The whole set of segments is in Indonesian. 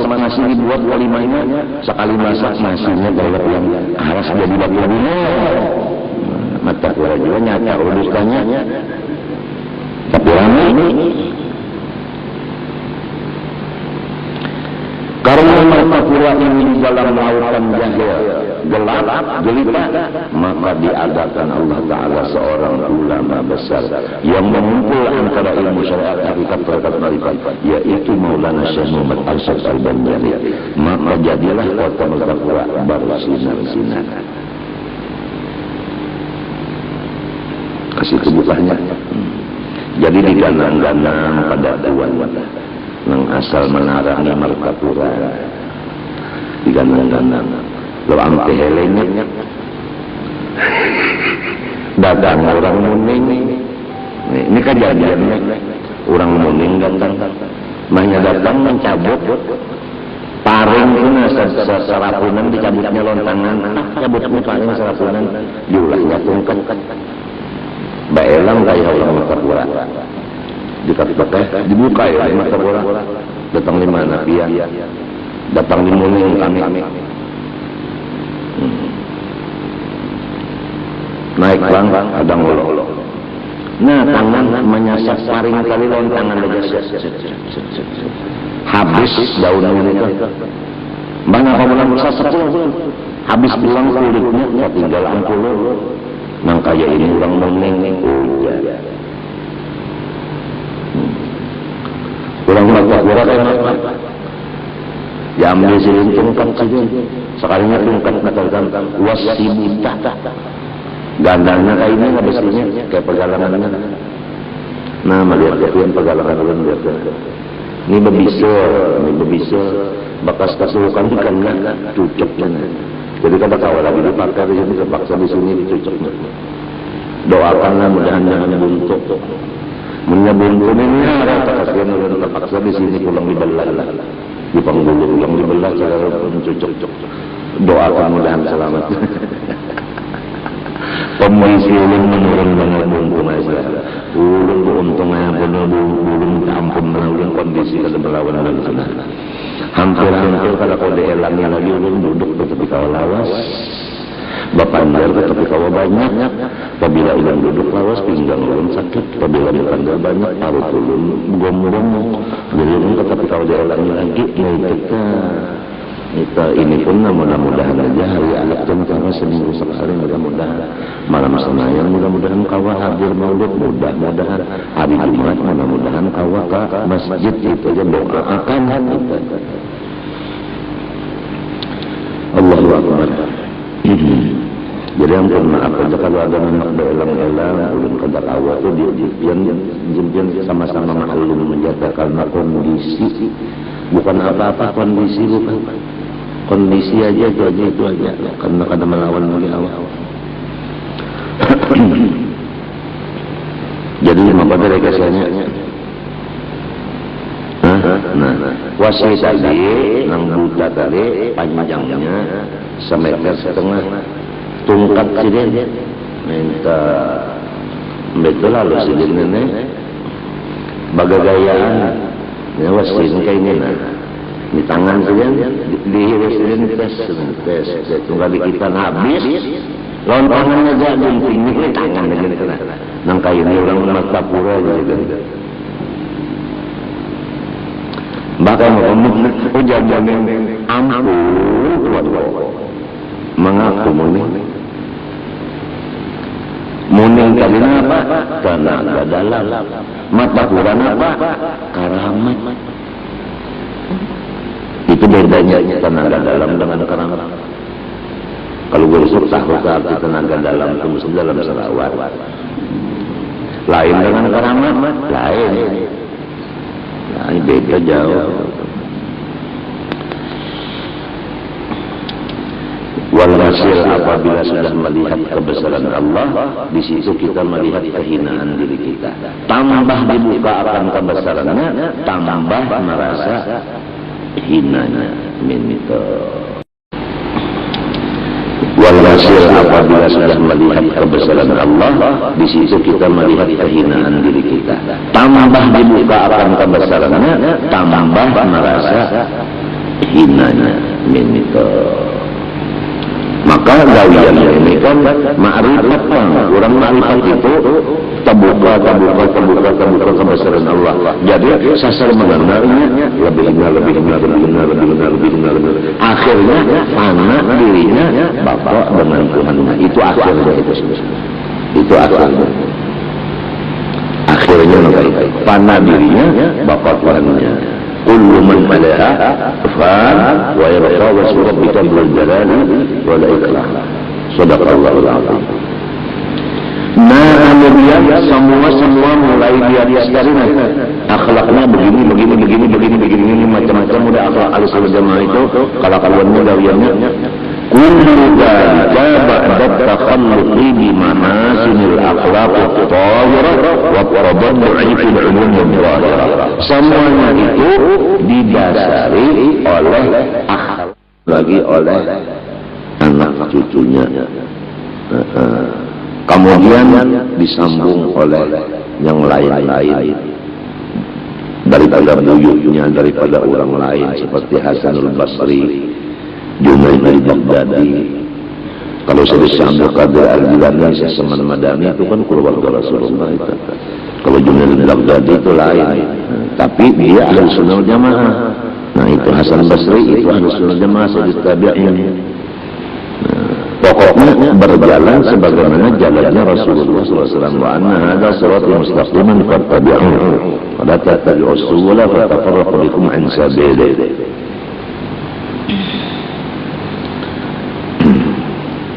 masak nasi dibuat walimahnya, sekali masak nasinya banyak yang harus jadi lebih mata pura juga nyata urusannya. Tapi ramai karena mata pura ini di dalam lautan jahil gelap gelita, maka diadakan Allah Ta'ala seorang ulama besar yang mengumpul antara ilmu syariat hakikat hakikat marifat, yaitu Maulana Syekh Muhammad Arsyad Al-Banjari. Maka jadilah kota Martapura bersinar-sinar. Kasih kebutuhannya. Jadi diganang-ganang pada tuan nang asal menarangi Martapura, diganang-ganang lo ampe helenya dagang orang muning. Ini kejadiannya orang muning datang mahnya datang mencabut paring pun serapunan, dicabutnya lontangan, cabutnya paring serapunan, diulahnya tungkat baelang kayak orang Martapura dikatakan dibuka ya Martapura, datang di mana dia datang di muning kami naik lang ada ngolok. Nah tangan menyasar paring kali lontangan aja habis daun itu banyak orang bersasar habis bilang kulitnya tinggal angkulo nang kaya ini orang muning orang Martapura kan ya ambil silin tungkat saja sekalinya tungkat katakan wasibita gandanya kayak ini habisnya kayak pegalangannya. Nah melihat yang pegalangan belum lihat ini berbisa bakas kasukan ikannya cucuknya. Jadi kata kawan lagi dipakai di sini terpaksa di sini dicucuknya. Doakanlah mudah-mudahan jangan buntu. Menyebuntu ini kata kasihan orang terpaksa di sini pulang dibelah di penggulu pulang dibelah cara mencucuk. Doakan mudah-mudahan selamat. Pemisi ulun menurun banget buntung aja. Ulun beruntung aja ulun ampun ulun kondisi kada berlawan dengan sana. Hampir kalau kau dielangnya lagi ulun duduk di tepi kawah lawas. Bapandar ke tepi kawah banyak. Apabila ulun duduk lawas pinggang ulun sakit. Apabila bapandar banyak parut ulun gombong. Jadi ulun ke tepi kawah dielangnya lagi. Kita ini pun mudah-mudahan aja hari anak tentara seminggu sekali, mudah-mudahan malam senayan, mudah-mudahan kawa hadir maulid, mudah-mudahan hari Jumat, mudah-mudahan kawa ke masjid itu aja doakan kita. Allahu Akbar. Jadi ampun maaf aja kalau ada anak beelang-elang ulun kada kawa tuh jempian sama-sama maklum menjaga karena kondisi bukan apa-apa, kondisi bukan. Kondisi aja itu aja karena kada melawan lagi awal. Jadi apa dari kesannya? Nah, wasi tadi nang buta tadi panjangnya semeter setengah, tungkat sidin minta betul lalu sidin nenek bagagayaan ya wasin kayak ini di tangan saja dihirusin tes tunggal di kita habis lontangannya jadi tinggi di tangan aja di sana nang kayu ini orang Martapura aja bahkan hujan ampun mengaku muning karena apa? Tenaga dalam. Martapura apa? Karamat. Itu bedanya tenaga dalam dengan keramat. Kalau gue tahu arti tenaga dalam itu mesti dalam selawat. Lain dengan keramat, lain. Nah, ini beda jauh. Walhasil apabila sudah melihat kebesaran Allah, di situ kita melihat kehinaan diri kita. Tambah dibuka akan kebesarannya, tambah merasa hinanya. Minto. Walhasil apabila sudah melihat kebesaran Allah, di situ kita melihat kehinaan diri kita. Tambah dibuka akan kebesarannya, tambah merasa hinanya minta. Maka gawian ini kan ma'rifat Bang. Orang ma'rifat itu terbuka kebesaran Allah. Jadi sasar mengenalnya lebih kenal. Akhirnya fana dirinya bapak dengan Tuhannya. Itu akhirnya itu akhirnya. Akhirnya fana dirinya bapak Tuhannya. Kullu man 'alaiha fan wa yabqa wajhu rabbika dzul jalali wal ikram. Shadaqallahul 'azim. Nah, kemudian semua mulai di atas karena akhlaknya begini macam-macam udah akhlak al-sunnah jamaah itu kalau kawannya gawiannya kullu dzalika ba'da takhalluqi bi manasinil akhlaq at-tahirah wa tabarru'i fil ulum al-zahirah. Semuanya itu didasari oleh akhlak lagi oleh anak cucunya. Kemudian disambung oleh yang lain-lain daripada buyutnya, daripada orang lain seperti Hasanul Basri, Junaid al-Baghdadi. Kalau saya Abdul Qadir al-Jilani, Saman Madani itu kan keluarga Rasulullah itu. Kalau Junaid al-Baghdadi itu lain, tapi dia ahli sunnah wal jamaah. Nah itu Hasan Basri itu ahli sunnah wal jamaah sebagai tabi'in. Pokoknya berjalan sebagaimana jalannya Rasulullah SAW. Wa anna hadza siratal mustaqiman fattabi'uhu wa la tattabi'us subula fatafarraqu bikum an sabilihi.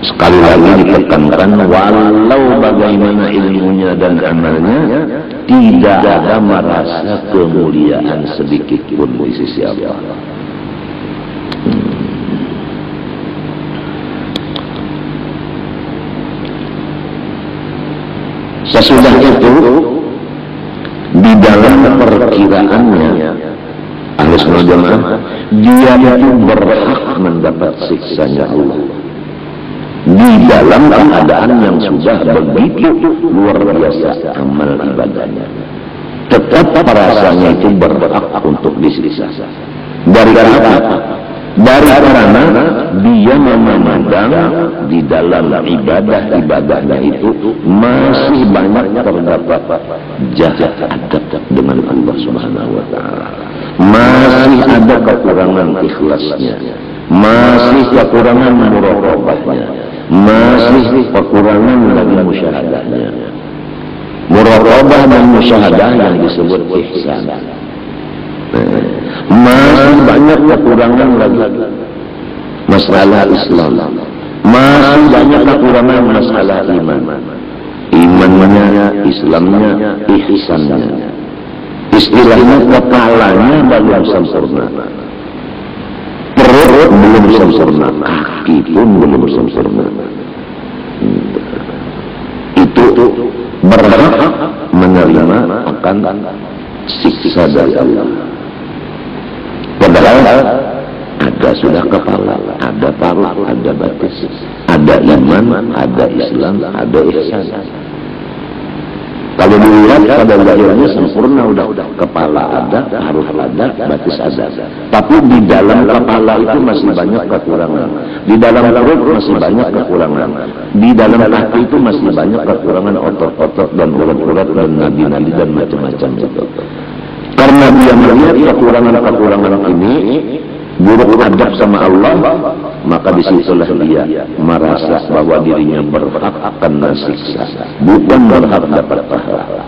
Sekali lagi ditekankan, walau bagaimana ilmunya dan amalnya, tidak ada merasa kemuliaan sedikit pun di sisi Allah. Sesudah itu di dalam perkiraannya ahli sunnah jamaah, dia itu berhak mendapat siksanya Allah di dalam keadaan yang sudah begitu luar biasa amal ibadahnya. Tetap rasanya itu berhak untuk disiksa. Dari apa? Dari karena dia memandang di dalam ibadah-ibadahnya itu masih banyak terdapat jahat adab dengan Allah Subhanahu wa taala. Masih ada kekurangan ikhlasnya, masih kekurangan muraqabahnya, masih kekurangan lagi musyahadahnya. Muraqabah dan musyahadah yang disebut ihsan. Masih banyak kekurangan lagi masalah Islam, masih banyak kekurangan masalah iman. Imannya, Islamnya, ihsannya. Istilahnya kepalanya belum sempurna, perut belum sempurna, kaki pun belum sempurna. Itu berhak menerima akan siksa dari Allah. Padahal ada sudah kepala, ada paru, ada batis, ada iman, ada Islam, ada ihsan. Kalau dilihat pada zahirnya sempurna, udah kepala ada, paru ada, batis ada. Tapi di dalam kepala itu masih banyak kekurangan. Di dalam perut masih banyak kekurangan. Di dalam kaki itu masih banyak kekurangan otot-otot dan urat-urat dan nadi-nadi dan macam-macam itu. Karena dia melihat kekurangan-kekurangan ini buruk adab sama Allah, maka disitulah dia merasa bahwa dirinya berhak kena siksa, bukan berhak dapat pahala.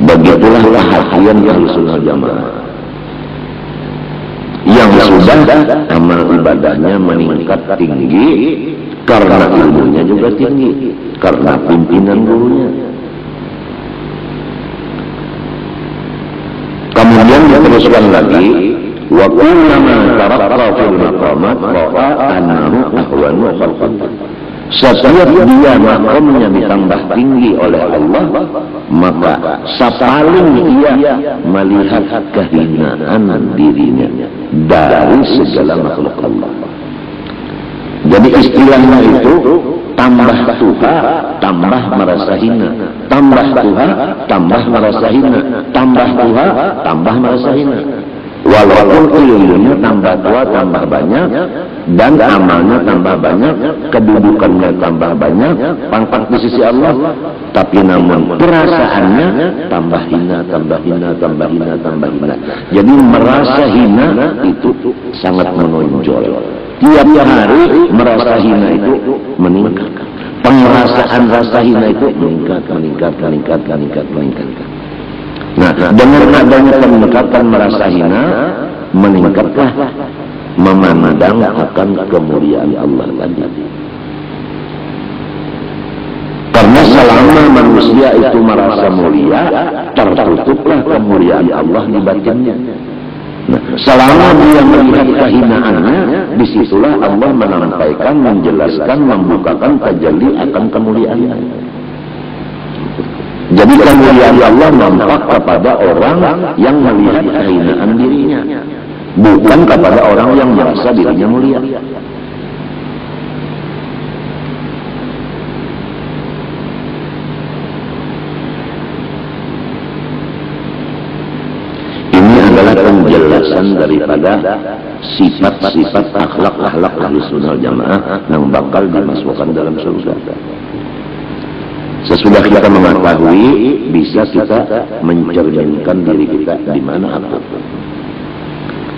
Begitulah perhatian Ahlussunnah Jamaah yang sudah amal ibadahnya meningkat tinggi karena ilmunya juga tinggi, karena pimpinan gurunya. Kemudian diteruskan lagi, wa kullama taraqqa fil maqamat ra'a annahu ahwanu khalqan. Setiap dia makamnya ditambah tinggi oleh Allah, maka sepaling ia melihat kehinaan dirinya dari segala makhluk Allah. Jadi istilahnya itu tambah Tuha, tambah merasa hina, tambah Tuha, tambah merasa hina, tambah Tuha, tambah merasa hina. Walaupun ilmunya tambah tua tambah banyak dan amalnya tambah banyak, kedudukannya tambah banyak, pangkat di sisi Allah, tapi namun perasaannya tambah hina, tambah hina, tambah hina, tambah hina. Jadi merasa hina itu sangat menonjol. Tiap hari merasa hina itu meningkat. Pengerasaan rasa hina itu meningkat, meningkat, meningkat, meningkat, meningkat. Nah, dengan adanya peningkatan merasa hina, meningkatlah memandang akan kemuliaan Allah tadi. Karena selama manusia itu merasa mulia, tertutuplah kemuliaan Allah di batinnya. Nah, selama dia melihat kehinaannya, disitulah Allah menampaikan, menjelaskan, membukakan tajalli akan kemuliaannya. Jadi kemuliaan Allah nampak kepada orang yang melihat kehinaan dirinya, bukan kepada orang yang merasa dirinya mulia. Ini adalah penjelasan daripada sifat-sifat akhlak-akhlak Ahlussunnah Jamaah yang bakal dimasukkan dalam surga. Sesudah kita mengetahui, bisa kita mencerminkan diri kita di mana aku.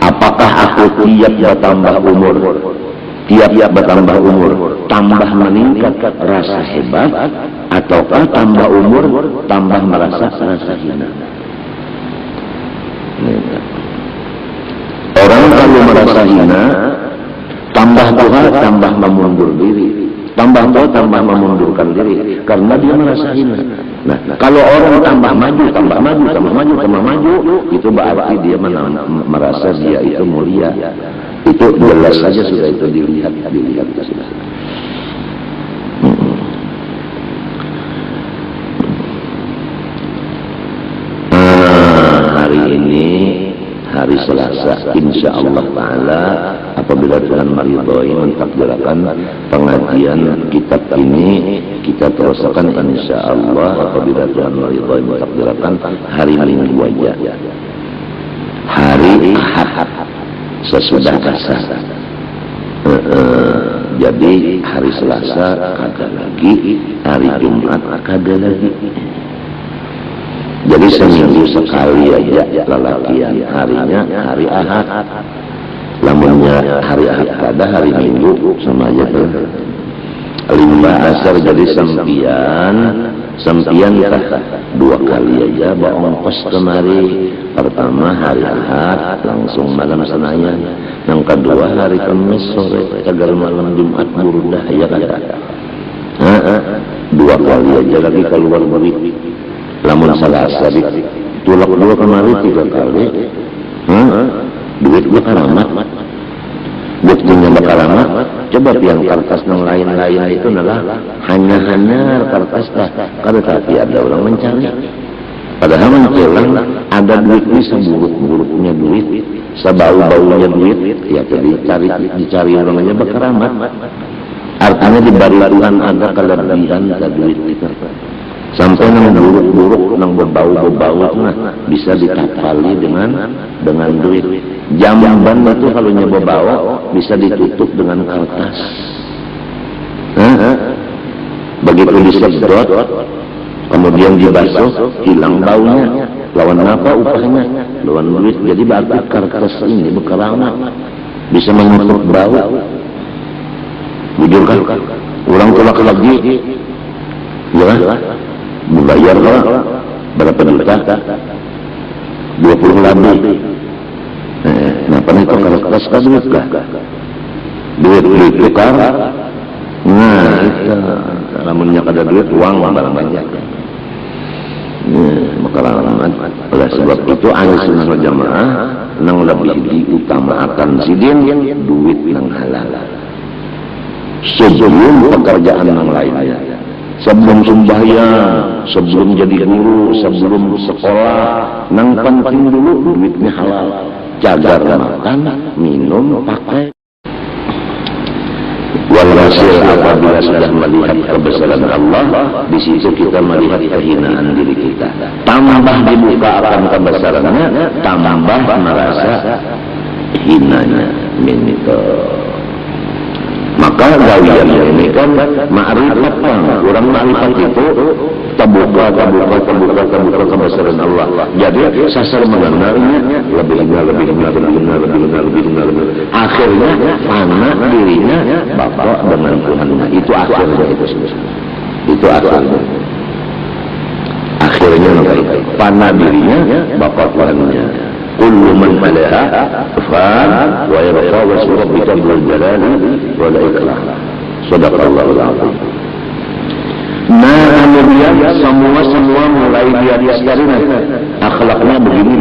Apakah aku tiap bertambah umur, tiap bertambah umur, tambah meningkat rasa hebat, ataukah tambah umur, tambah merasa rasa hina? Orang kalau merasa hina, tambah tua, tambah memundur diri. Tambah tua, tambah memundurkan diri karena dia merasa hina. Nah, kalau orang tambah maju, tambah maju, tambah maju, tambah maju, itu berarti dia merasa dia itu mulia. Itu jelas saja sudah itu dilihat sudah. Hari ini hari Selasa, insya Allah Ta'ala, apabila Tuhan meridhoi mentakdirkan pengajian kitab ini, kita teruskan insya Allah apabila Tuhan meridhoi mentakdirkan hari Minggu aja, hari Ahad sesudah asar. Jadi hari Selasa ada lagi, hari Jumat ada lagi. Jadi seminggu sekali aja lelakian, harinya hari Ahad. Lamunnya hari Ahad pada hari Minggu sama aja tuh. Limbah asar jadi sempian tah 2 kali aja bawa ongkos kemari. Pertama hari Ahad langsung malam Senayan, yang kedua hari Kamis sore agar malam Jumat burdah ya kata. 2 kali aja lagi keluar duit. Lamun Selasa ditulak 2 kemari 3 kali, duit gue karamat, buktinya bakaramat. Coba yang kertas yang lain-lain itu adalah hanya kertas dah, tapi ada orang mencari. Padahal menjelang ada duit ini seburuk-buruknya duit, sebau-baunya duit, ya dicari orangnya bakaramat. Artinya diberi Tuhan ada kelebihan ke duit itu. Sampai nang buruk-buruk, nang berbau-berbau nah bisa ditapali dengan duit. Jamban itu kalau berbau bisa ditutup dengan kertas. Begitu disedot, kemudian dibasuh, hilang baunya. Lawan apa upahnya? Lawan duit. Jadi berarti kertas ini berkeramat, bisa menutup bau. Jujur kan? Ulang tolak lagi, ya? Membayar berapa juta? 20 lebih. Nah, itu kalau kertas kan duit kah? Duit tukar. Nah, itu lamunnya kada duit uang barang banyak. Makalaman. Oleh sebab itu Ahlussunnah wal Jamaah nang lebih diutamakan sidin duit nang halal sebelum pekerjaan yang lainnya. Sebelum sembahyang, sebelum jadi guru, sebelum sekolah, nang penting dulu duitnya halal. Jaga makan, minum, pakai. Walhasil apabila sudah melihat kebesaran Allah, di situ kita melihat kehinaan diri kita. Tambah dibuka akan kebesarannya, tambah merasa hinanya. Itu. Maka gawian ini kan ma'rifat kan, orang ma'rifat itu terbuka kebesaran Allah. Jadi sasar mengenalnya lebih kenal. Akhirnya fana dirinya bapak dengan Tuhannya. Itu akhirnya itu akhirnya. Akhirnya fana dirinya bapak Tuhannya. Kullu man alaiha fan wa yabqa wajhu rabbika dzul jalali wal ikram. Shadaqallahul azim. Nah, kemudian semua mulai diajarkan akhlaknya begini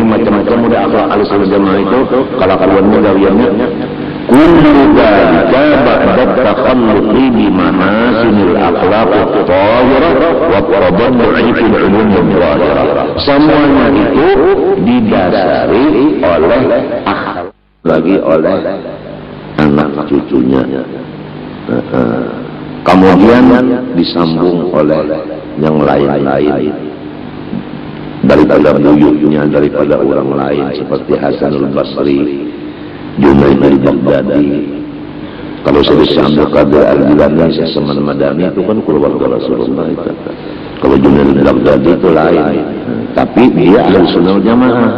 macam-macam udah akhlak al-sunnah jamaah itu kalau kawannya gawiannya kullu dzalika ba'da takhalluqi bi mahasinil akhlaq at-tahirah wa tabarru'i fil ulum al-zahirah. Semuanya itu didasari oleh akhlak lagi oleh anak cucunya. Kemudian disambung oleh yang lain-lain daripada buyutnya, daripada orang lain seperti Hasanul Basri, Junaid al-Baghdadi. Kalau saya Abdul Qadir al-Jilani, Saman Madani itu kan keluarga Rasulullah itu. Kalau Junaid al-Baghdadi itu lain, tapi dia Ahlus Sunnah wal Jamaah.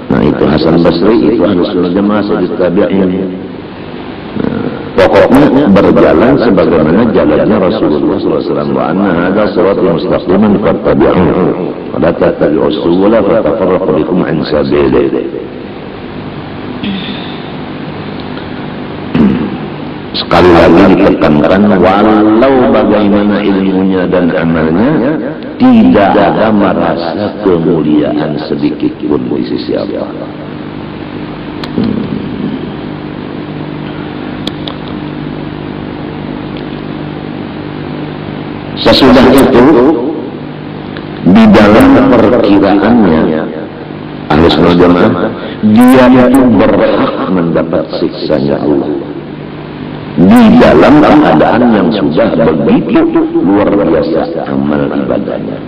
Nah itu Hasan Basri itu Ahlus Sunnah wal Jamaah, sujud tabi'in. Pokoknya berjalan sebagaimana jalannya Rasulullah SAW. Wa anna hadza siratal mustaqiman fattabi'uhu wa la tattabi'us subula fatafarraqu bikum an sabilihi. Sekali lagi ditekankan, walau bagaimana ilmunya dan amalnya, tidak ada merasa kemuliaan sedikit pun di sisi Allah. Sesudah itu di dalam perkiraannya Ahlus Sunnah wal Jamaah, dia itu berhak mendapat siksanya Allah di dalam keadaan yang sudah begitu luar biasa amal ibadahnya.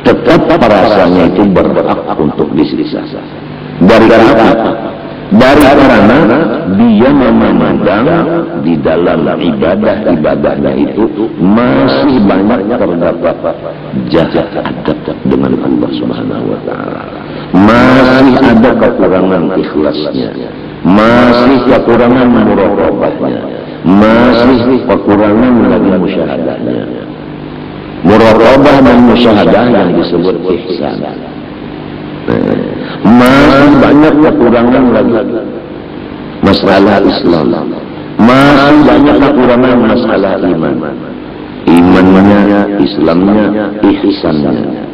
Tetap rasanya itu berhak untuk disiksa. Dari apa? Dari karena dia memandang di dalam ibadahnya itu masih banyak terdapat jahat adab dengan Allah Subhanahu wa taala. Masih ada kekurangan ikhlasnya, masih kekurangan muraqabahnya, masih kekurangan lagi musyahadahnya. Muraqabah dan musyahadah yang disebut ihsan. Masih banyak kekurangan lagi masalah Islam, masih banyak kekurangan masalah iman, imannya, Islamnya, ihsannya.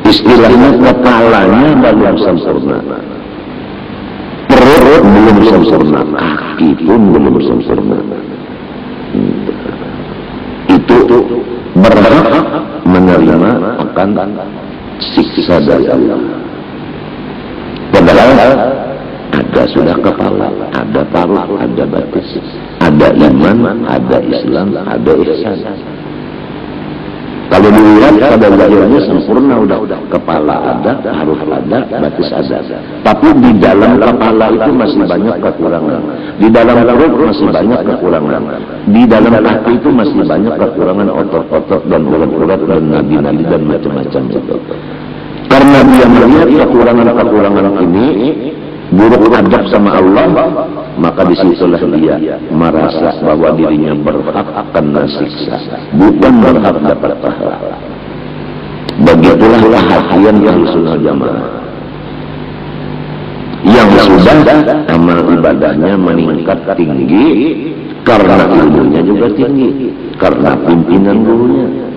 Istilahnya kepalanya belum sempurna, perut belum sempurna, kaki pun belum sempurna. Itu berhak menerima akan siksa dari Allah. Padahal ada sudah kepala, ada paruh, ada batis, ada iman, ada Islam, ada ihsan. Kalau dilihat pada zahirnya sempurna, udah kepala ada, paruh ada, batis ada. Tapi di dalam kepala itu masih banyak kekurangan. Di dalam perut masih banyak kekurangan. Di dalam hati itu masih banyak kekurangan otot-otot dan urat-urat dan nadi-nadi dan macam-macam itu. Karena dia melihat kekurangan-kekurangan ini buruk adab sama Allah, maka disitulah dia merasa bahwa dirinya berhak kena siksa, bukan berhak dapat pahala. Begitulah perhatian Ahlus Sunnah Jamaah yang sudah amal ibadahnya meningkat tinggi karena ilmunya juga tinggi, karena pimpinan gurunya.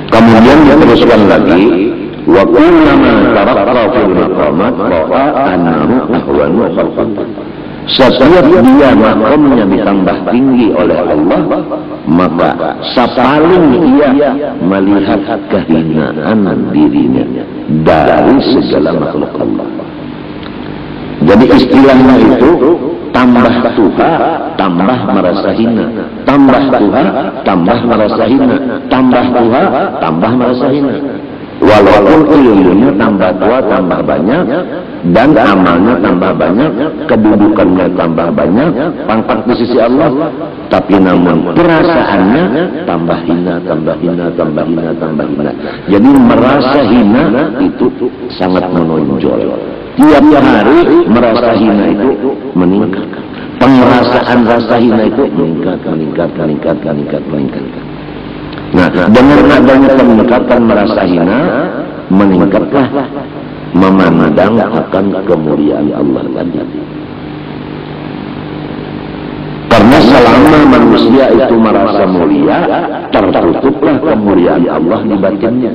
Kemudian diteruskan lagi, wa kullama taraqqa fil maqamat ra'a annahu ahwanu khalqan. Setiap dia makamnya ditambah tinggi oleh Allah, maka sepaling ia melihat kehinaan dirinya dari segala makhluk Allah. Jadi istilahnya itu tambah tuha, tambah merasa hina. Tambah tuha, tambah merasa hina. Tambah tuha, tambah merasa hina. Walaupun ilmunya tambah tua, tambah banyak, dan amalnya tambah banyak, kedudukannya tambah banyak, pangkat di sisi Allah, tapi namun perasaannya tambah hina, tambah hina, tambah hina, tambah hina. Jadi merasa hina itu sangat menonjol. Tiap hari merasa hina itu meningkat. Pengerasaan rasa hina itu meningkat, meningkat, meningkat, meningkat, meningkat. Nah, dengan adanya peningkatan merasa hina, meningkatlah memandang akan kemuliaan Allah tadi. Karena selama manusia itu merasa mulia, tertutuplah kemuliaan Allah di batinnya.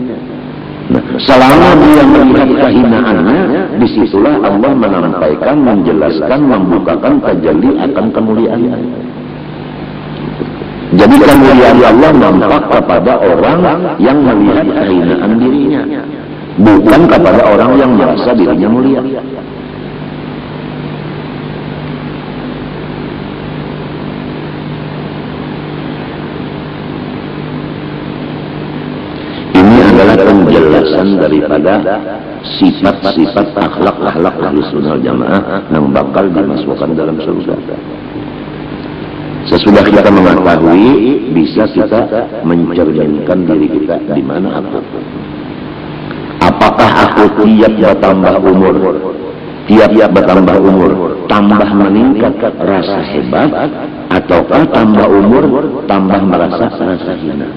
Nah, selama dia melihat kehinaannya, disitulah Allah menampaikan, menjelaskan, membukakan tajalli akan kemuliaannya. Jadi kemuliaan Allah nampak kepada orang yang melihat kehinaan dirinya, bukan kepada orang yang merasa dirinya mulia. Ini adalah penjelasan daripada sifat-sifat akhlak Ahlussunnah wal Jamaah yang bakal dimasukkan dalam surga. Sesudah kita mengetahui, bisa kita mencerminkan diri kita di mana aku. Apakah aku tiap bertambah umur, tambah meningkat rasa hebat, ataukah tambah umur, tambah merasa rasa hina?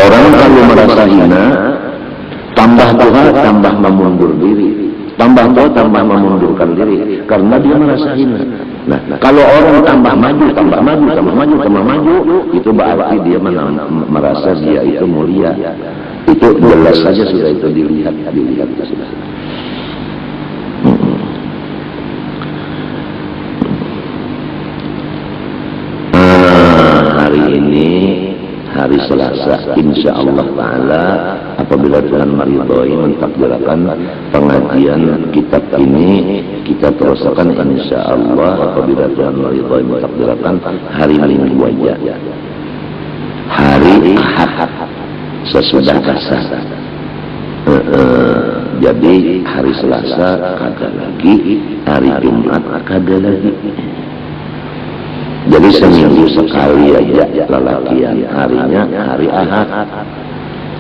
Orang kalau merasa hina, tambah tua, tambah memundur diri. Tambah tua, tambah memundurkan diri, karena dia merasa hina. Nah, kalau orang tambah maju, tambah maju, tambah maju, tambah maju, itu berarti dia merasa dia itu mulia. Itu jelas saja sudah itu dilihat sudah. Hari ini hari Selasa, insya Allah Ta'ala, apabila Tuhan meridhoi mentakdirkan pengajian kitab ini, kita teruskan insya Allah. Apabila Tuhan meridhoi mentakdirkan hari Minggu aja, hari Ahad sesudah asar. Jadi hari Selasa kagak lagi, hari Jumat kagak lagi. Jadi seminggu sekali aja lelakian, harinya hari Ahad.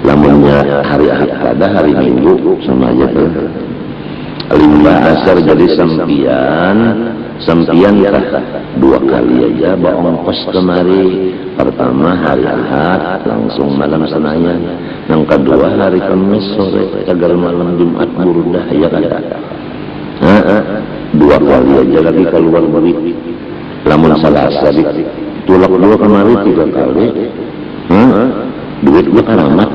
Lamunnya hari Ahad pada hari Minggu sama aja tuh. Limbah asar jadi sempian kah 2 kali aja bawa ongkos kemari. Pertama hari Ahad langsung malam Senayan, yang kedua hari Kamis sore agar malam Jumat burdah ya kata. 2 kali aja lagi keluar duit. Lamun Selasa ditulak 2 kemari 3 kali, duit bakal amat.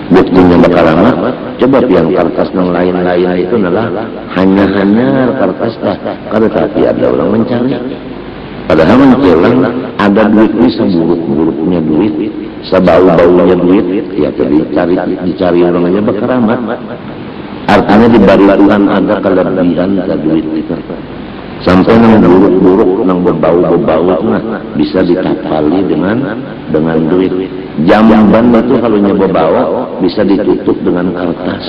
Buktinya bakal amat. Coba pian kertas yang lain-lain itu adalah hanya kertas dah. Karena tapi ada orang mencari. Padahal menjelang ada duit ini seburuk-buruknya duit, sebau-baunya duit, ya jadi dicari orang aja bakal amat. Artinya di bari Tuhan ada kelebihan ada duit itu. Sampai nang buruk-buruk, nang berbau-bau nah bisa ditapali dengan duit. Jamban itu kalau nyoba bawa bisa ditutup dengan kertas.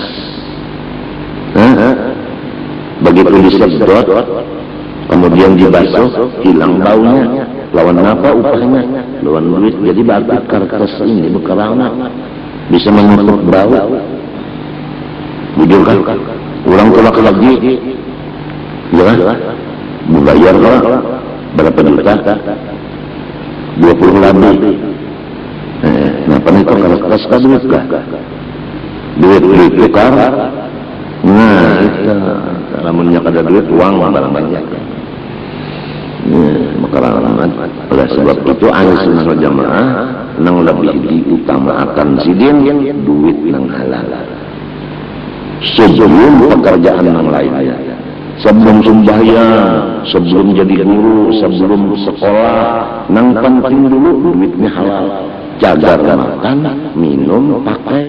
Begitu disedot, kemudian dibasuh, hilang baunya. Lawan apa upahnya? Lawan duit. Jadi berarti kertas ini berkerana bisa menutup bau. Bujur kan? Orang tolak lagi, ya? Membayar berapa juta? 20 lebih. Kenapa itu kertas duit kah? Duit tukar. Nah itu, lamunnya kada duit uang barang banyak. Makaran oleh sebab itu Ahlussunnah wal Jamaah nang lebih diutamakan sidin duit nang halal sebelum pekerjaan yang lainnya. Sebelum sembahyang, sebelum jadi guru, sebelum sekolah, nang penting dulu duitnya halal. Jaga makan, minum, pakai.